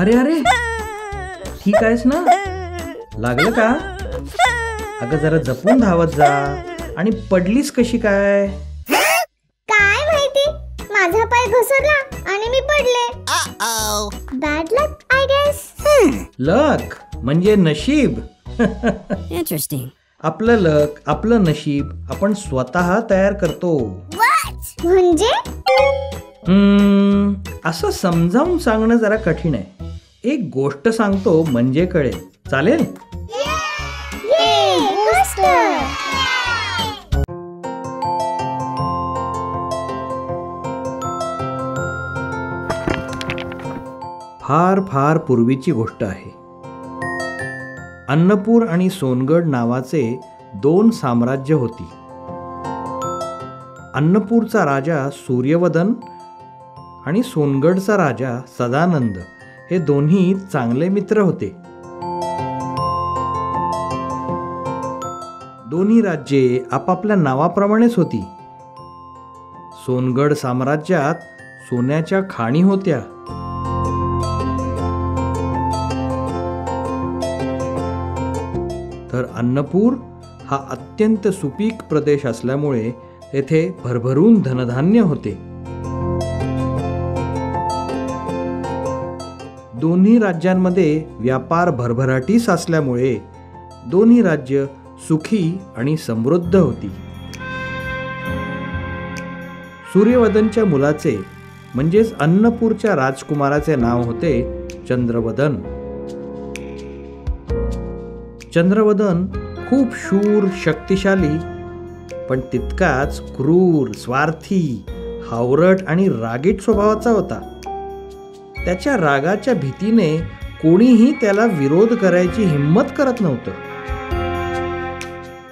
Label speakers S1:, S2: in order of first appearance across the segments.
S1: अरे अरे, ठीक आहेस ना? लागलं का? अगं जरा जपून धावत जा. आणि पडलीस कशी काय?
S2: काय माहिती, माझा पाय घसरला आणि मी पडले. Bad luck I guess.
S1: Luck म्हणजे नशीब.
S3: Interesting.
S1: आपलं लक, आपलं नशीब आपण स्वतः तयार करतो.
S2: म्हणजे
S1: असं समजावून सांगणं जरा कठीण आहे. एक गोष्ट सांगतो म्हणजे कळेल. चालेल?
S2: गोष्ट.
S1: फार फार पूर्वीची गोष्ट आहे. अन्नपूर आणि सोनगड नावाचे 2 साम्राज्य होती. अन्नपूरचा राजा सूर्यवदन आणि सोनगडचा राजा सदानंद हे दोन्ही चांगले मित्र होते. दोन्ही राज्ये आपापल्या नावाप्रमाणेच होती. सोनगड साम्राज्यात सोन्याच्या खाणी होत्या. तर अन्नपूर हा अत्यंत सुपीक प्रदेश असल्यामुळे येथे भरभरून धनधान्य होते. दोन्ही राज्यांमध्ये व्यापार भरभराटीस असल्यामुळे दोन्ही राज्य सुखी आणि समृद्ध होती. सूर्यवदनच्या मुलाचे म्हणजेच अन्नपूरच्या राजकुमाराचे नाव होते चंद्रवदन. चंद्रवदन खूप शूर, शक्तिशाली, पण तितकाच क्रूर, स्वार्थी, हावरट आणि रागीट स्वभावाचा होता. त्याच्या रागाच्या भीतीने कोणीही त्याला विरोध करायची हिम्मत करत नव्हतं.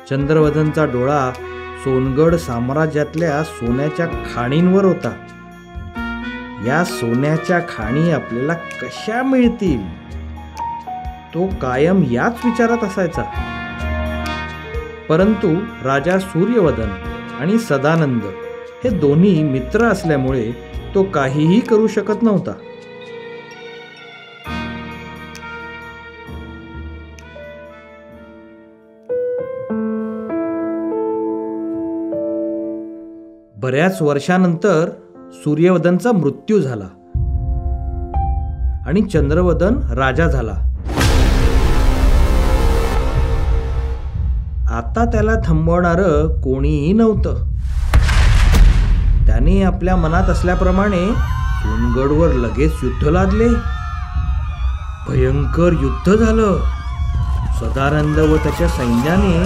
S1: चंद्रवदनचा डोळा सोनगड साम्राज्यातल्या सोन्याच्या खाणींवर होता. या सोन्याच्या खाणी आपल्याला कशा मिळतील, तो कायम याच विचारात असायचा. परंतु राजा सूर्यवदन आणि सदानंद हे दोन्ही मित्र असल्यामुळे तो काहीही करू शकत नव्हता. बऱ्याच वर्षानंतर सूर्यवदनचा मृत्यू झाला आणि चंद्रवदन राजा झाला. आता त्याला थांबवणारं कोणीही नव्हतं. त्याने आपल्या मनात असल्याप्रमाणे सोनगडवर लगेच युद्ध लादले. भयंकर युद्ध झालं. सदानंद व त्याच्या सैन्याने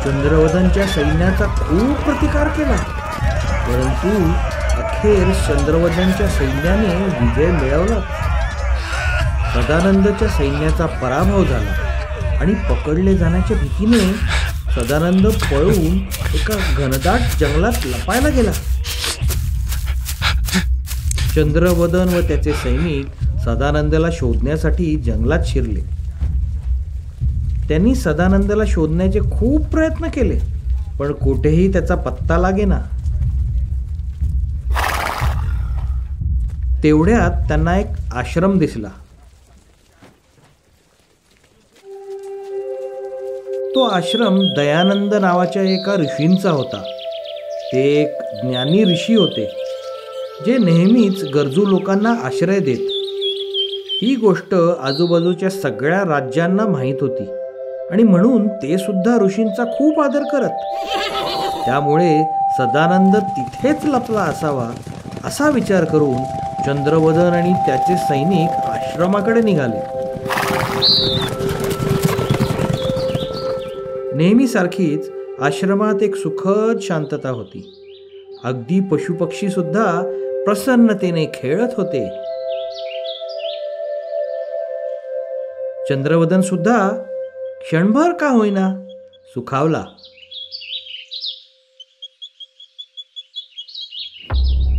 S1: चंद्रवदनच्या सैन्याचा खूप प्रतिकार केला, परंतु अखेर चंद्रवदनच्या सैन्याने विजय मिळवला. सदानंदच्या सैन्याचा पराभव झाला आणि पकडले जाण्याच्या भीतीने सदानंद पळून एका घनदाट जंगलात लपायला गेला. चंद्रवदन व त्याचे सैनिक सदानंदला शोधण्यासाठी जंगलात शिरले. त्यांनी सदानंदला शोधण्याचे खूप प्रयत्न केले, पण कुठेही त्याचा पत्ता लागेना. तेवढ्यात त्यांना एक आश्रम दिसला. तो आश्रम दयानंद नावाच्या एका ऋषींचा होता. ते एक ज्ञानी ऋषी होते, जे नेहमीच गरजू लोकांना आश्रय देत. ही गोष्ट आजूबाजूच्या सगळ्या राज्यांना माहीत होती आणि म्हणून ते सुद्धा ऋषींचा खूप आदर करत. त्यामुळे सदानंद तिथेच लपला असावा असा विचार करून चंद्रवदन आणि त्याचे सैनिक आश्रमाकडे निघाले. नेहमीसारखीच आश्रमात एक सुखद शांतता होती. अगदी पशुपक्षी सुद्धा प्रसन्नतेने खेळत होते. चंद्रवदन सुद्धा क्षणभर का होईना सुखावला.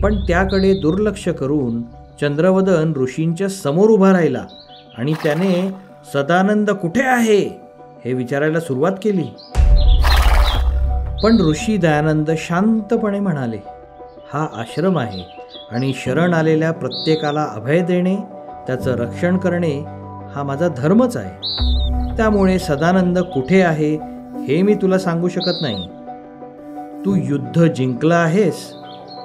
S1: पण त्याकडे दुर्लक्ष करून चंद्रवदन ऋषींच्या समोर उभा राहिला आणि त्याने सदानंद कुठे आहे हे विचारायला सुरुवात केली. पण ऋषी दयानंद शांतपणे म्हणाले, हा आश्रम आहे आणि शरण आलेल्या प्रत्येकाला अभय देणे त्याचं रक्षण करणे हा माझा धर्मच आहे. त्यामुळे सदानंद कुठे आहे हे मी तुला सांगू शकत नाही. तू युद्ध जिंकला आहेस,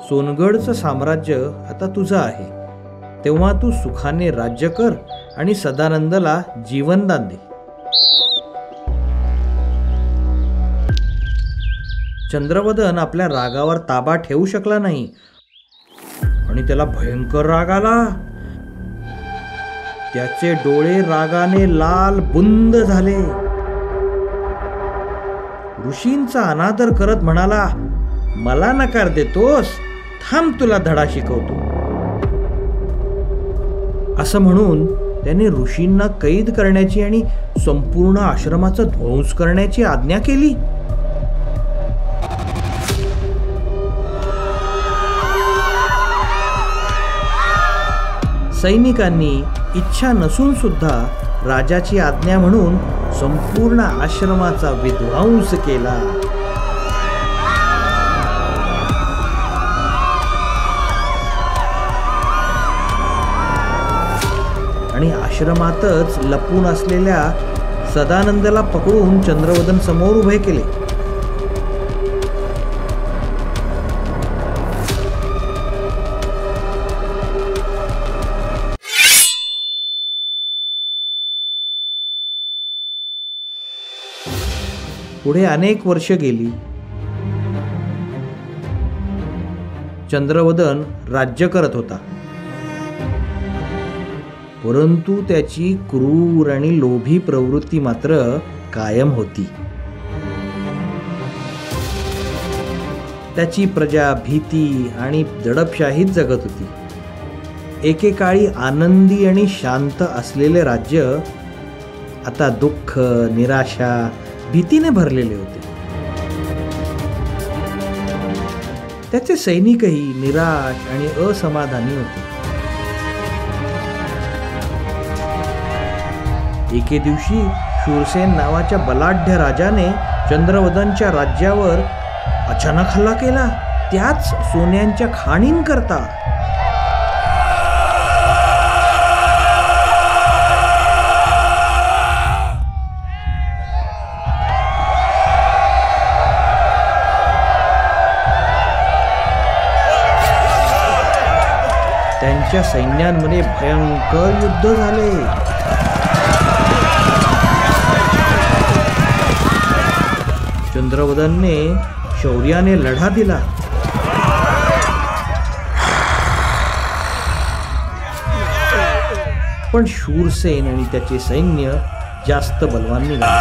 S1: सोनगडचं साम्राज्य आता तुझं आहे. तेव्हा तू सुखाने राज्य कर आणि सदानंदला जीवनदान दे. चंद्रवदन आपल्या रागावर ताबा ठेवू शकला नाही आणि त्याला भयंकर राग आला. त्याचे डोळे रागाने लाल बुंद झाले. ऋषींचा अनादर करत म्हणाला, मला नकार देतोस? थांब, तुला धडा शिकवतो. असं म्हणून त्याने ऋषींना कैद करण्याची आणि संपूर्ण आश्रमाचा ध्वंस करण्याची आज्ञा केली. सैनिकांनी इच्छा नसून सुद्धा राजाची आज्ञा म्हणून संपूर्ण आश्रमाचा विध्वंस केला. आणि आश्रमातच लपून असलेल्या सदानंदला पकडून चंद्रवदन समोर उभे केले. पुढे अनेक वर्ष गेली. चंद्रवदन राज्य करत होता, परंतु त्याची क्रूर आणि लोभी प्रवृत्ती मात्र कायम होती. त्याची प्रजा भीती आणि दडपशाहीत जगत होती. एकेकाळी आनंदी आणि शांत असलेले राज्य आता दुःख, निराशा, भीतीने भरलेले होते. त्याचे सैनिकही निराश आणि असमाधानी होते. एके दिवशी शूरसेन नावाच्या बलाढ्य राजाने चंद्रवदनच्या राज्यावर अचानक हल्ला केला, त्याच सोन्यांच्या खाणींकरता. त्यांच्या सैन्यांमध्ये भयंकर युद्ध झाले. चंद्रवदनने शौर्याने लढा दिला. पण शूरसेन आणि त्याचे सैन्य जास्त बलवान निघाले.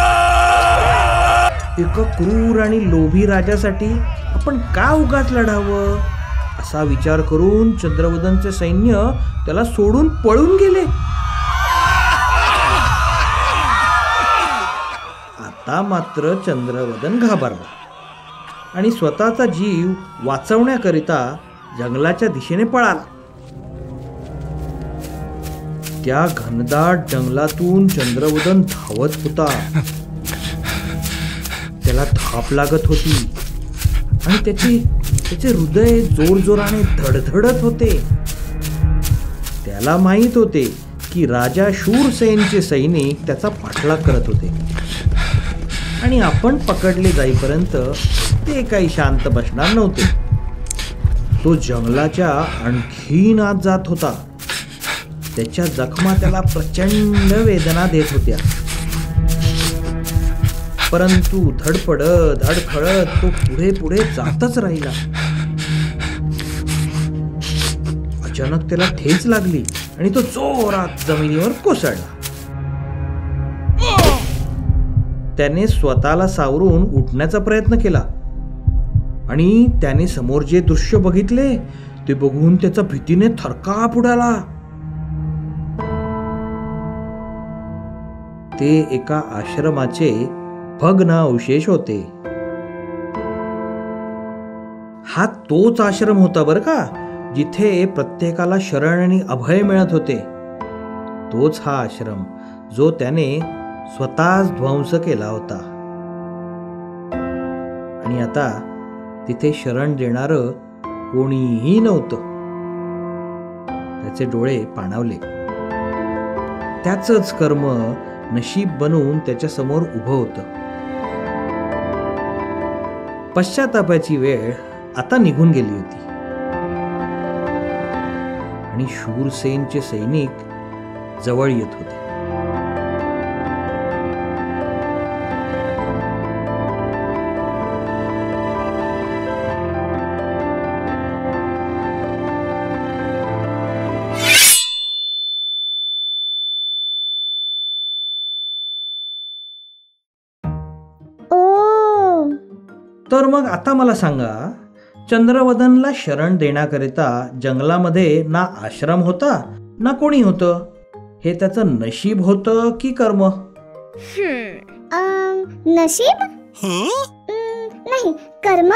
S1: एका क्रूर आणि लोभी राजासाठी आपण का उगाच लढावं असा विचार करून चंद्रवदनचे सैन्य त्याला सोडून पळून गेले. आता मात्र चंद्रवदन घाबरला आणि स्वतःचा जीव वाचवण्याकरिता जंगलाच्या दिशेने पळाला. त्या घनदाट जंगलातून चंद्रवदन धावत होता. त्याला थाप लागत होती आणि त्याचे हृदय जोरजोराने धडधडत होते. त्याला माहित होते की राजा शूरसेनचे सैनिक त्याचा पाठलाग करत होते आणि आपण पकडले जाईपर्यंत ते काही शांत बसणार नव्हते. तो जंगलाच्या आणखीन आत जात होता. त्याच्या जखमा त्याला प्रचंड वेदना देत होत्या, परंतु धडपडत अडखळत तो पुढे पुढे जातच राहिला. अचानक त्याला ठेच लागली आणि तो जोरात जमिनीवर कोसळला. त्याने स्वतःला सावरून उठण्याचा प्रयत्न केला आणि त्याने समोर जे दृश्य बघितले ते बघून त्याचा भीतीने थरकाप उडाला. ते एका आश्रमाचे भग्न अवशेष होते. हा तोच आश्रम होता बरं का, जिथे प्रत्येकाला शरण आणि अभय मिळत होते. तोच हा आश्रम जो त्याने स्वतःच ध्वंस केला होता. आणि आता तिथे शरण देणारं कोणीही नव्हतं. त्याचे डोळे पाणावले. त्याचंच कर्म नशीब बनवून त्याच्यासमोर उभं होतं. पश्चातापाची वेळ आता निघून गेली होती आणि शूरसेनचे सैनिक जवळ येत होते. तर मग आता मला सांगा, चंद्रवदनला शरण देण्याकरिता जंगलामध्ये ना आश्रम होता ना कोणी होतं. हे त्याचं नशीब होतं की कर्म?
S2: नशीब? नाही, कर्म?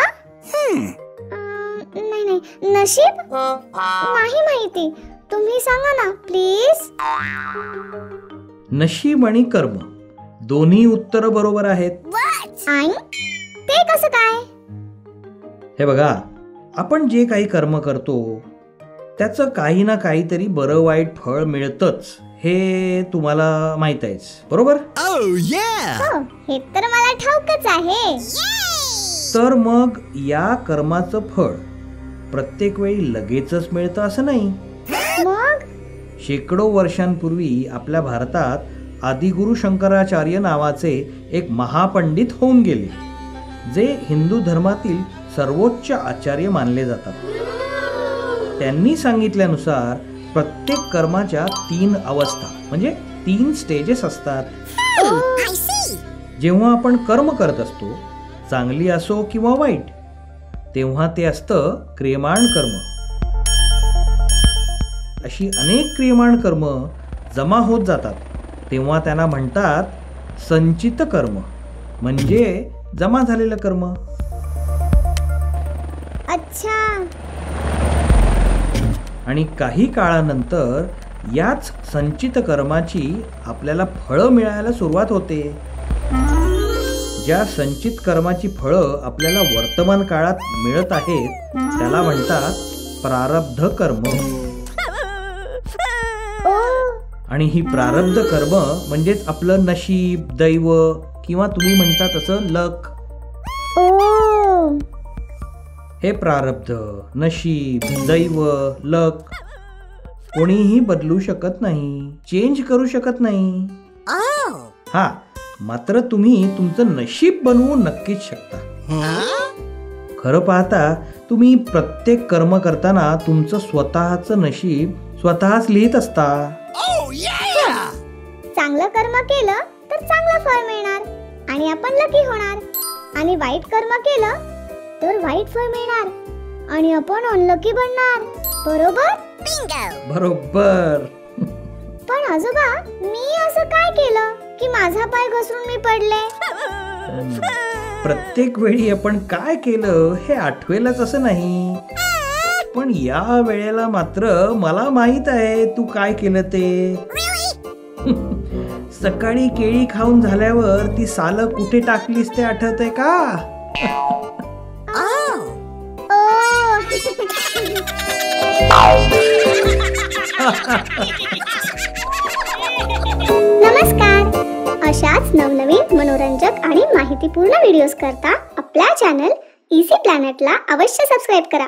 S2: नाही, नशीब नाही माहिती. तुम्ही सांगा ना प्लीज.
S1: नशीब आणि कर्म दोन्ही उत्तर बरोबर आहेत.
S2: ते कसं काय?
S1: हे बघा, आपण जे काही कर्म करतो त्याचं काही ना काहीतरी बरं वाईट फळ मिळतंच, हे तुम्हाला माहित आहेच, बरोबर?
S2: हे तर मला ठाऊकच आहे.
S1: तर मग या कर्माचं फळ प्रत्येक वेळी लगेचच मिळतं असं नाही.
S2: मग
S1: शेकडो वर्षांपूर्वी आपल्या भारतात आदिगुरु शंकराचार्य नावाचे एक महापंडित होऊन गेले, जे हिंदू धर्मातील सर्वोच्च आचार्य मानले जातात. त्यांनी सांगितल्यानुसार प्रत्येक कर्माच्या 3 अवस्था म्हणजे 3 स्टेजेस असतात. जेव्हा आपण कर्म करत असतो, चांगली असो किंवा वाईट, तेव्हा ते असतं क्रियमाण कर्म. अशी अनेक क्रियमाण कर्म जमा होत जातात, तेव्हा त्यांना म्हणतात संचित कर्म, म्हणजे जमा झालेलं कर्म.
S2: अच्छा.
S1: आणि काही काळानंतर याच संचित कर्माची आपल्याला फळं मिळायला सुरुवात होते. ज्या संचित कर्माची फळं आपल्याला वर्तमान काळात मिळत आहेत त्याला म्हणतात प्रारब्ध कर्म. आणि ही प्रारब्ध कर्म म्हणजेच आपलं नशीब, दैव किंवा तुम्ही म्हणता तसं लक. हे प्रारब्ध, नशीब, दैव, लक कोणीही बदलू शकत नाही, चेंज करू शकत नाही. हा, मात्र तुम्ही तुमचं नशीब बनवू नक्कीच शकता. खरं पाहता तुम्ही प्रत्येक कर्म करताना तुमचं स्वतःचं नशीब स्वतःच लिहित असता.
S2: चांगलं कर्म केलं तर चांगलं फळ मिळणार आणि आपण लकी होणार, आणि वाईट कर्म केलं तर वाईट फळ मिळणार आणि आपण अनलकी बनणार. बरोबर?
S1: बरोबर.
S2: पण आजोबा, मी असं काय केलं की माझा पाय घसरून मी पडले?
S1: प्रत्येक वेळी आपण काय केलं हे आठवेलच असं नाही, पण या वेळेला मात्र मला माहित आहे तू काय केलं ते. सकाळी केळी खाऊन झाल्यावर ती सालं कुठे टाकलीस ते आठवतंय का?
S2: नमस्कार. अशाच नवनवीन मनोरंजक आणि माहितीपूर्ण व्हिडिओज करता आपल्या चॅनल इझी प्लॅनेटला अवश्य सबस्क्राईब करा.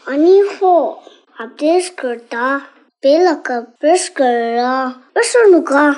S2: आणि हो, अपडेट्स करता बेल आयकॉन प्रेस करायला विसरू नका.